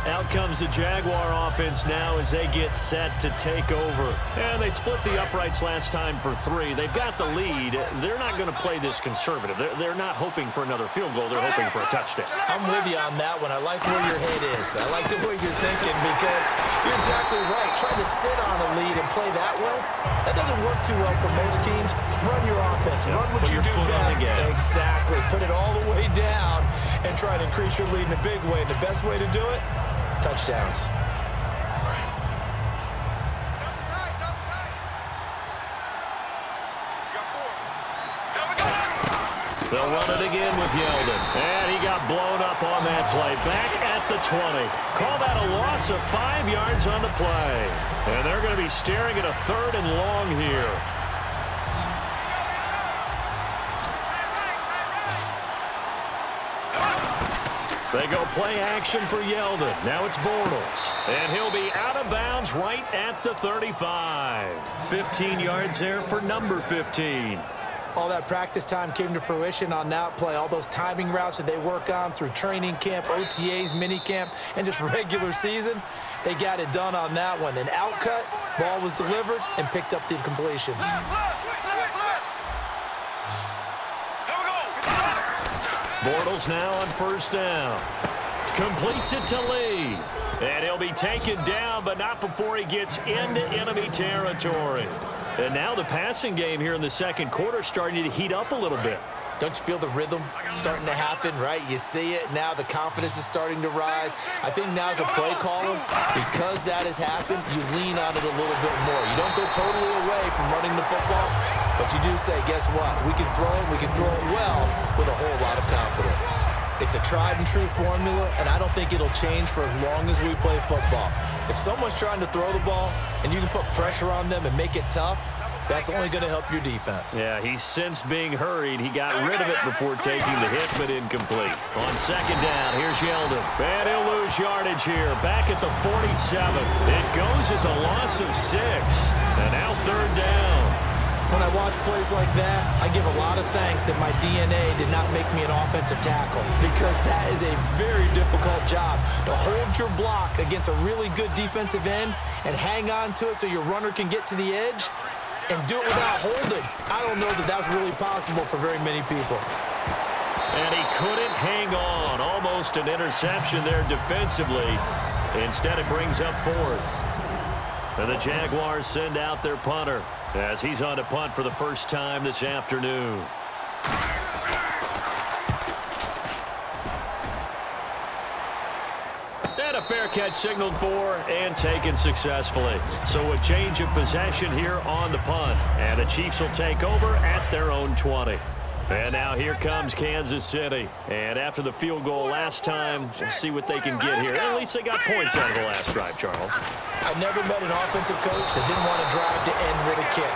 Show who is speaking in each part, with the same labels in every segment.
Speaker 1: Out comes the Jaguar offense now as they get set to take over. And they split the uprights last time for 3. They've got the lead. They're not going to play this conservative. They're not hoping for another field goal. They're hoping for a touchdown.
Speaker 2: I'm with you on that one. I like where your head is. I like the way you're thinking because you're exactly right. Trying to sit on a lead and play that way, that doesn't work too well for most teams. Run your offense. Run what you do best. Exactly. Put it all the way down and try to increase your lead in a big way. And the best way to do it, touchdowns.
Speaker 1: They'll run it again with Yeldon. And he got blown up on that play. Back at the 20. Call that a loss of 5 yards on the play. And they're going to be staring at a 3rd and long here. They go play action for Yeldon. Now it's Bortles. And he'll be out of bounds right at the 35. 15 yards there for number 15.
Speaker 2: All that practice time came to fruition on that play. All those timing routes that they work on through training camp, OTAs, minicamp, and just regular season, they got it done on that one. An outcut, ball was delivered, and picked up the completion.
Speaker 1: Bortles now on 1st down. Completes it to Lee. And he'll be taken down, but not before he gets into enemy territory. And now the passing game here in the 2nd quarter starting to heat up a little bit.
Speaker 2: Don't you feel the rhythm starting to happen, right? You see it. Now the confidence is starting to rise. I think now as a play caller, because that has happened, you lean on it a little bit more. You don't go totally away from running the football, but you do say, guess what? We can throw it well with a whole lot of confidence. It's a tried and true formula, and I don't think it'll change for as long as we play football. If someone's trying to throw the ball and you can put pressure on them and make it tough, that's only going to help your defense.
Speaker 1: Yeah, he's since being hurried. He got rid of it before taking the hit, but incomplete. On 2nd down, here's Yeldon. And he'll lose yardage here. Back at the 47. It goes as a loss of 6. And now 3rd down.
Speaker 2: When I watch plays like that, I give a lot of thanks that my DNA did not make me an offensive tackle, because that is a very difficult job to hold your block against a really good defensive end and hang on to it so your runner can get to the edge and do it without holding. I don't know that that's really possible for very many people.
Speaker 1: And he couldn't hang on. Almost an interception there defensively. Instead, it brings up 4th. And the Jaguars send out their punter as he's on to punt for the first time this afternoon. And a fair catch signaled for and taken successfully. So a change of possession here on the punt. And the Chiefs will take over at their own 20. And now here comes Kansas City. And after the field goal last time, we'll see what they can get here. At least they got points out of the last drive, Charles.
Speaker 2: I've never met an offensive coach that didn't want to drive to end with a kick.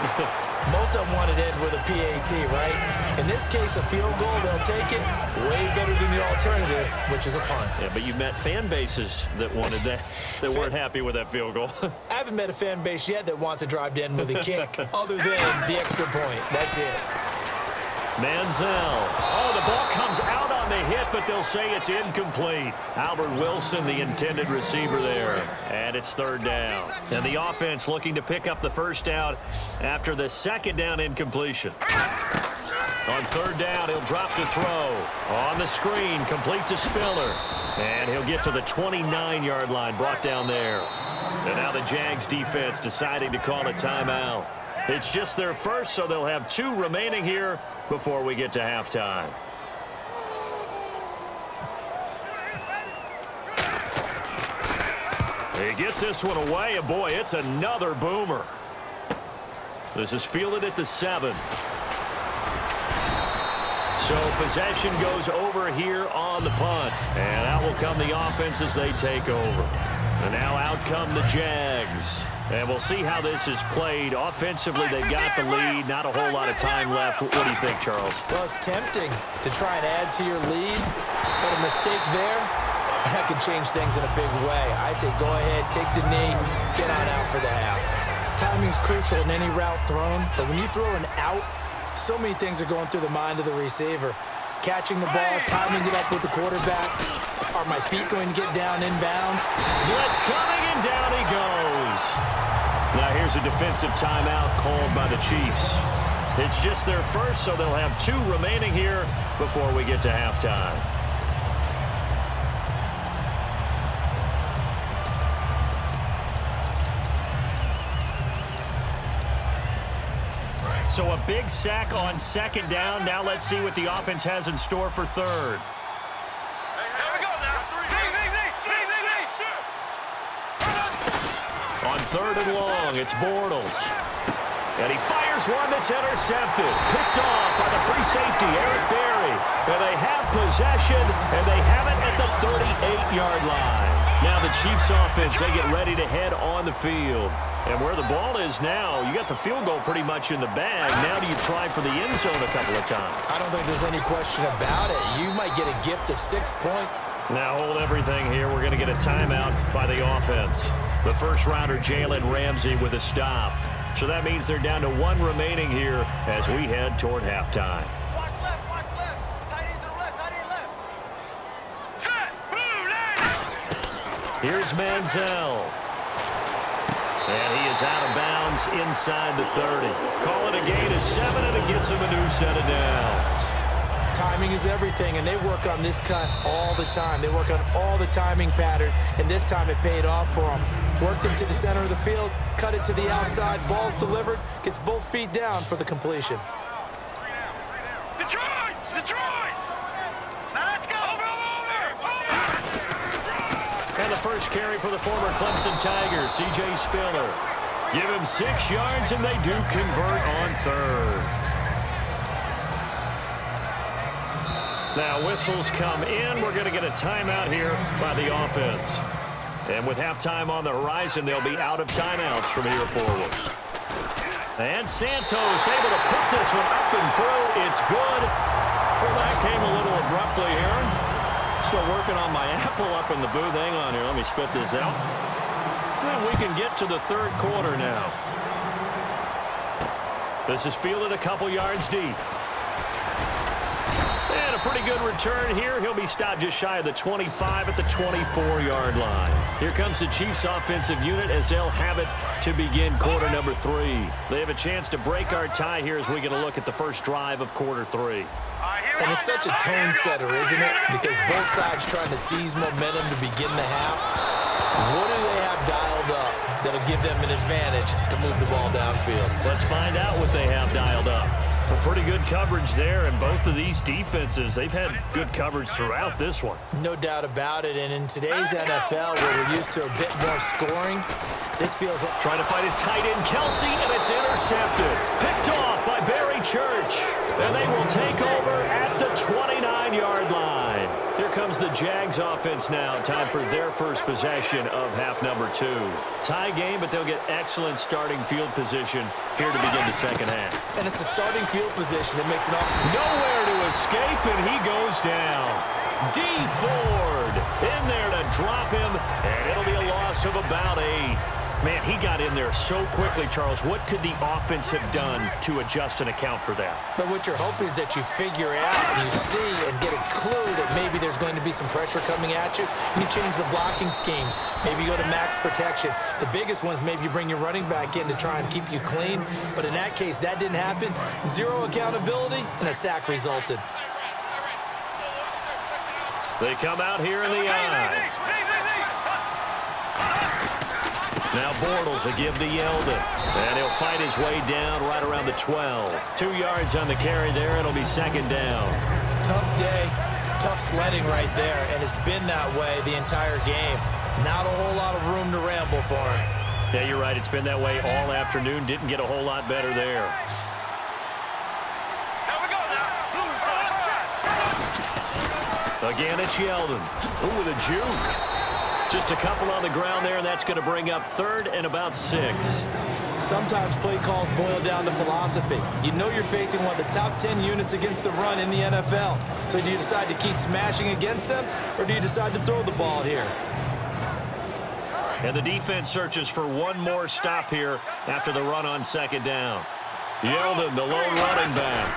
Speaker 2: Most of them want to end with a PAT, right? In this case, a field goal, they'll take it. Way better than the alternative, which is a punt.
Speaker 1: Yeah, but you've met fan bases that wanted that, that weren't happy with that field goal.
Speaker 2: I haven't met a fan base yet that wants to drive to end with a kick, other than the extra point. That's it.
Speaker 1: Manziel. Oh, the ball comes out on the hit, but they'll say it's incomplete. Albert Wilson, the intended receiver there. And it's 3rd down. And the offense looking to pick up the 1st down after the 2nd down incompletion. On 3rd down, he'll drop to throw. On the screen, complete to Spiller. And he'll get to the 29-yard line, brought down there. And now the Jags defense deciding to call a timeout. It's just their first, so they'll have 2 remaining here before we get to halftime. He gets this one away, and boy, it's another boomer. This is fielded at the 7. So possession goes over here on the punt. And out will come the offense as they take over. And now out come the Jags. And we'll see how this is played. Offensively, they've got the lead. Not a whole lot of time left. What do you think, Charles?
Speaker 2: Well, it's tempting to try and add to your lead. But a mistake there, that could change things in a big way. I say go ahead, take the knee, get on out for the half. Timing's crucial in any route thrown. But when you throw an out, so many things are going through the mind of the receiver. catching the ball, timing it up with the quarterback. Are my feet going to get down in bounds?
Speaker 1: Blitz coming, and down he goes. Now here's a defensive timeout called by the Chiefs. It's just their first, so they'll have 2 remaining here before we get to halftime. So a big sack on second down. Now let's see what the offense has in store for third. On third and long, it's Bortles. And he fires one that's intercepted. Picked off by the free safety, Eric Berry. And they have possession, and they have it at the 38-yard line. Now the Chiefs offense, they get ready to head on the field. And where the ball is now, you got the field goal pretty much in the bag. Now do you try for the end zone a couple of times?
Speaker 2: I don't think there's any question about it. You might get a gift of 6 points.
Speaker 1: Now hold everything here. We're going to get a timeout by the offense. The first rounder, Jalen Ramsey, with a stop. So that means they're down to 1 remaining here as we head toward halftime.
Speaker 3: Watch left, watch left. Tight end to the left, tight end left. Set, move, left.
Speaker 1: Here's Manziel. And he is out of bounds inside the 30. Call it a gain of 7, and it gets him a new set of downs.
Speaker 2: Timing is everything, and they work on this cut all the time. They work on all the timing patterns, and this time it paid off for them. Worked him to the center of the field, cut it to the outside, ball's delivered, gets both feet down for the completion.
Speaker 3: Detroit! Detroit! Now let's go! Over!
Speaker 1: And the first carry for the former Clemson Tigers, C.J. Spiller. Give him 6 yards, and they do convert on third. Now whistles come in. We're going to get a timeout here by the offense. And with halftime on the horizon, they'll be out of timeouts from here forward. And Santos able to put this one up and through. It's good. Well, that came a little abruptly here. Still working on my apple up in the booth. Hang on here. Let me spit this out. And we can get to the third quarter now. This is fielded a couple yards deep. And a pretty good return here. He'll be stopped just shy of the 25 at the 24-yard line. Here comes the Chiefs offensive unit as they'll have it to begin quarter number 3. They have a chance to break our tie here as we get a look at the first drive of quarter 3.
Speaker 2: And it's such a tone setter, isn't it? Because both sides trying to seize momentum to begin the half. What do they have dialed up that'll give them an advantage to move the ball downfield?
Speaker 1: Let's find out what they have dialed up. Some pretty good coverage there, and both of these defenses, they've had good coverage throughout this one.
Speaker 2: No doubt about it, and in today's NFL, where we're used to a bit more scoring, this feels like...
Speaker 1: Trying to fight his tight end, Kelsey, and it's intercepted. Picked off by Barry Church, and they will take over at the 29-yard line. Here comes the Jags offense now. Time for their first possession of half number 2. Tie game, but they'll get excellent starting field position here to begin the second half.
Speaker 2: And it's the starting field position that makes it all...
Speaker 1: Nowhere to escape, and he goes down. D. Ford in there to drop him, and it'll be a loss of about 8. Man, he got in there so quickly, Charles. What could the offense have done to adjust and account for that?
Speaker 2: But what you're hoping is that you figure out, you see, and get a clue that maybe there's going to be some pressure coming at you. You change the blocking schemes. Maybe you go to max protection. The biggest ones, maybe you bring your running back in to try and keep you clean. But in that case, that didn't happen. 0 accountability, and a sack resulted.
Speaker 1: They come out here in the eye. Now Bortles will give to Yeldon. And he'll fight his way down right around the 12. 2 yards on the carry there. It'll be second down.
Speaker 2: Tough day, tough sledding right there, and it's been that way the entire game. Not a whole lot of room to ramble for him.
Speaker 1: Yeah, you're right. It's been that way all afternoon. Didn't get a whole lot better there. Again, it's Yeldon. Ooh, with a juke. Just a couple on the ground there, and that's going to bring up third and about 6.
Speaker 2: Sometimes play calls boil down to philosophy. You know you're facing one of the top 10 units against the run in the NFL. So do you decide to keep smashing against them, or do you decide to throw the ball here?
Speaker 1: And the defense searches for one more stop here after the run on second down. Yeldon, the lone running back.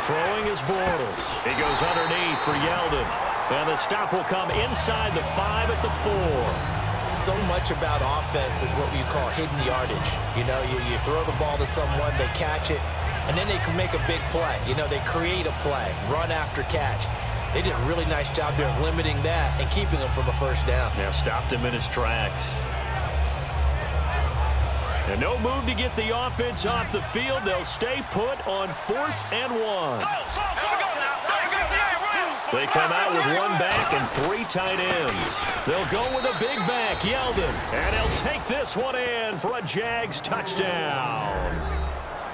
Speaker 1: Throwing is Bortles. He goes underneath for Yeldon. And the stop will come inside the 5 at the 4.
Speaker 2: So much about offense is what you call hidden yardage. You know, you throw the ball to someone, they catch it, and then they can make a big play. You know, they create a play, run after catch. They did a really nice job there of limiting that and keeping him from a first down.
Speaker 1: Now stopped him in his tracks. And no move to get the offense off the field. They'll stay put on 4th and 1. They come out with 1 back and 3 tight ends. They'll go with a big back, Yeldon. And he'll take this one in for a Jags touchdown.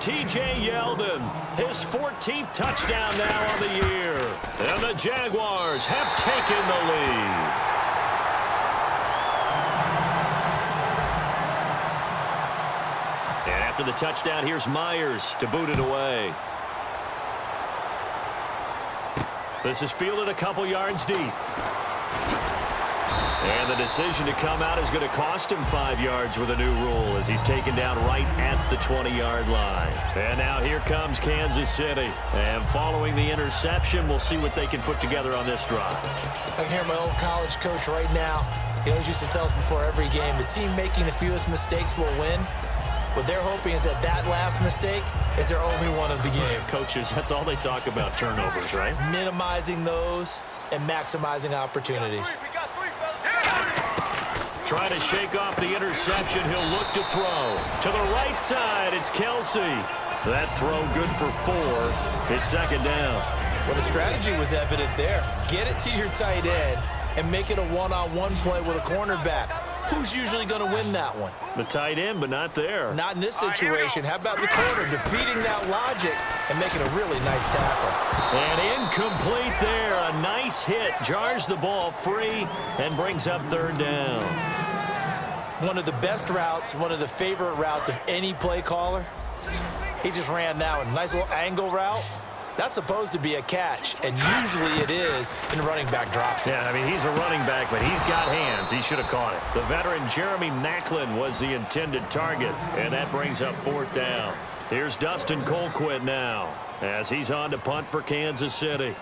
Speaker 1: T.J. Yeldon, his 14th touchdown now on the year. And the Jaguars have taken the lead. And after the touchdown, here's Myers to boot it away. This is fielded a couple yards deep. And the decision to come out is going to cost him 5 yards with a new rule as he's taken down right at the 20-yard line. And now here comes Kansas City. And following the interception, we'll see what they can put together on this drive.
Speaker 2: I can hear my old college coach right now. He always used to tell us before every game, the team making the fewest mistakes will win. What they're hoping is that last mistake is their only one of the game.
Speaker 1: Coaches, that's all they talk about, turnovers, right?
Speaker 2: Minimizing those and maximizing opportunities.
Speaker 1: Trying to shake off the interception. He'll look to throw. To the right side, it's Kelsey. That throw good for 4. It's 2nd down.
Speaker 2: Well, the strategy was evident there. Get it to your tight end and make it a one-on-one play with a cornerback. Who's usually going to win that one?
Speaker 1: The tight end, but not there.
Speaker 2: Not in this situation. How about the corner defeating that logic and making a really nice tackle?
Speaker 1: And incomplete there. A nice hit. Jars the ball free and brings up 3rd down.
Speaker 2: One of the best routes, one of the favorite routes of any play caller. He just ran that one. Nice little angle route. That's supposed to be a catch, and usually it is, and the running back dropped it.
Speaker 1: Yeah, I mean, he's a running back, but he's got hands. He should have caught it. The veteran Jeremy Maclin was the intended target, and that brings up 4th down. Here's Dustin Colquitt now, as he's on to punt for Kansas City.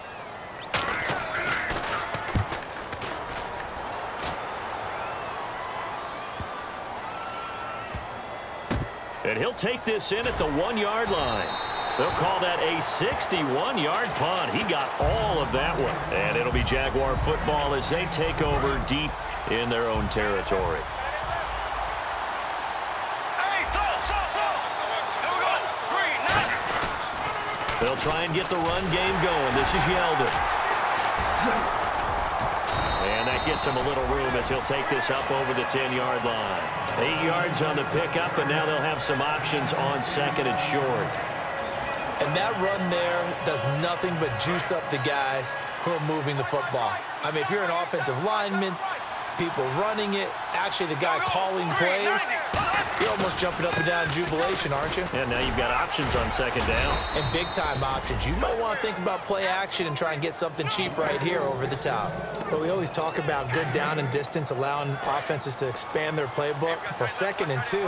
Speaker 1: And he'll take this in at the 1-yard line. They'll call that a 61-yard punt. He got all of that one. And it'll be Jaguar football as they take over deep in their own territory. They'll try and get the run game going. This is Yeldon. And that gets him a little room as he'll take this up over the 10-yard line. 8 yards on the pickup, and now they'll have some options on 2nd and short.
Speaker 2: And that run there does nothing but juice up the guys who are moving the football. I mean, if you're an offensive lineman, people running it, actually the guy calling plays, you're almost jumping up and down in jubilation, aren't you?
Speaker 1: And now you've got options on 2nd down.
Speaker 2: And big-time options. You might want to think about play action and try and get something cheap right here over the top. But we always talk about good down and distance, allowing offenses to expand their playbook. Well, 2nd and 2,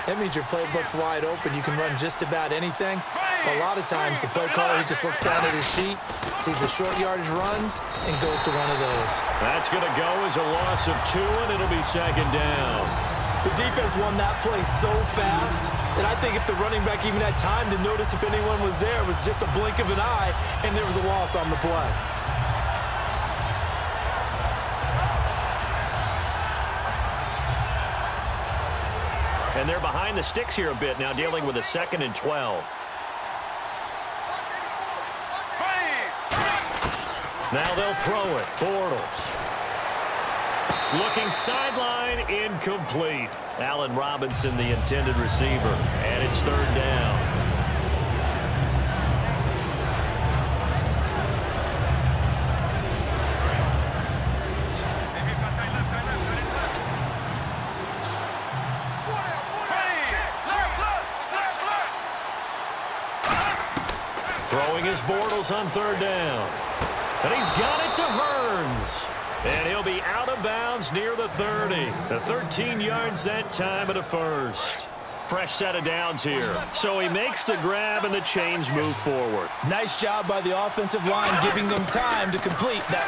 Speaker 2: that means your playbook's wide open. You can run just about anything. But a lot of times, the play caller, he just looks down at his sheet, sees the short yardage runs, and goes to one of those.
Speaker 1: That's going to go as a loss of 2, and it'll be 2nd down.
Speaker 2: The defense won that play so fast that I think if the running back even had time to notice if anyone was there, it was just a blink of an eye, and there was a loss on the play.
Speaker 1: And they're behind the sticks here a bit now, dealing with a 2nd and 12. Now they'll throw it. Bortles. Looking sideline, incomplete. Allen Robinson, the intended receiver. And it's 3rd down. Throwing his Bortles on 3rd down. And he's got it to Hearns. And he'll be out of bounds near the 30. The 13 yards that time at a first. Fresh set of downs here. So he makes the grab and the chains move forward.
Speaker 2: Nice job by the offensive line, giving them time to complete that